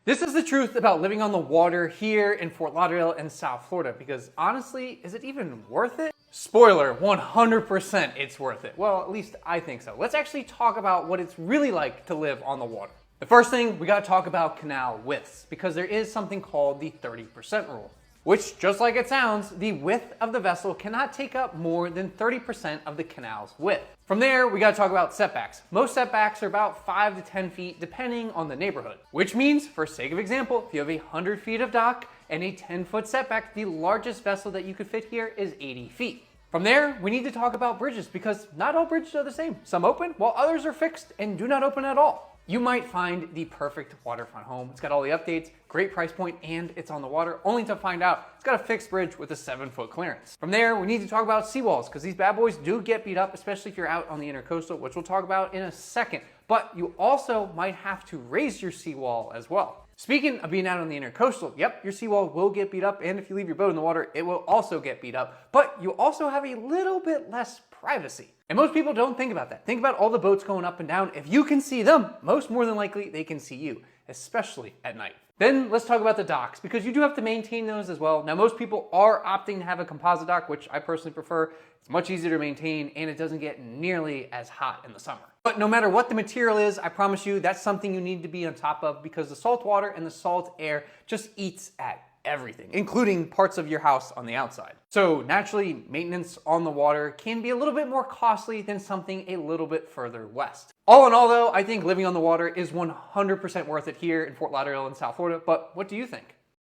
This is the truth about living on the water here in Fort Lauderdale and South Florida, because honestly, is it even worth it? Spoiler, 100% it's worth it. Well, at least I think so. Let's actually talk about what it's really like to live on the water. The first thing, we gotta talk about canal widths, because there is something called the 30% rule, which, just like it sounds, the width of the vessel cannot take up more than 30% of the canal's width. From there, we gotta talk about setbacks. Most setbacks are about 5 to 10 feet, depending on the neighborhood. Which means, for sake of example, if you have 100 feet of dock and a 10-foot setback, the largest vessel that you could fit here is 80 feet. From there, we need to talk about bridges, because not all bridges are the same. Some open, while others are fixed and do not open at all. You might find the perfect waterfront home. It's got all the updates, great price point, and it's on the water, only to find out it's got a fixed bridge with a 7-foot clearance. From there, we need to talk about seawalls, because these bad boys do get beat up, especially if you're out on the intercoastal, which we'll talk about in a second. But you also might have to raise your seawall as well. Speaking of being out on the intercoastal, yep, your seawall will get beat up, and if you leave your boat in the water, it will also get beat up, but you also have a little bit less privacy. And most people don't think about that. Think about all the boats going up and down. If you can see them, most more than likely they can see you, especially at night. Then let's talk about the docks, because you do have to maintain those as well. Now, most people are opting to have a composite dock, which I personally prefer. It's much easier to maintain, and it doesn't get nearly as hot in the summer. But no matter what the material is, I promise you that's something you need to be on top of, because the salt water and the salt air just eats at everything, including parts of your house on the outside. So naturally, maintenance on the water can be a little bit more costly than something a little bit further west. All in all though, I think living on the water is 100% worth it here in Fort Lauderdale and South Florida, but what do you think?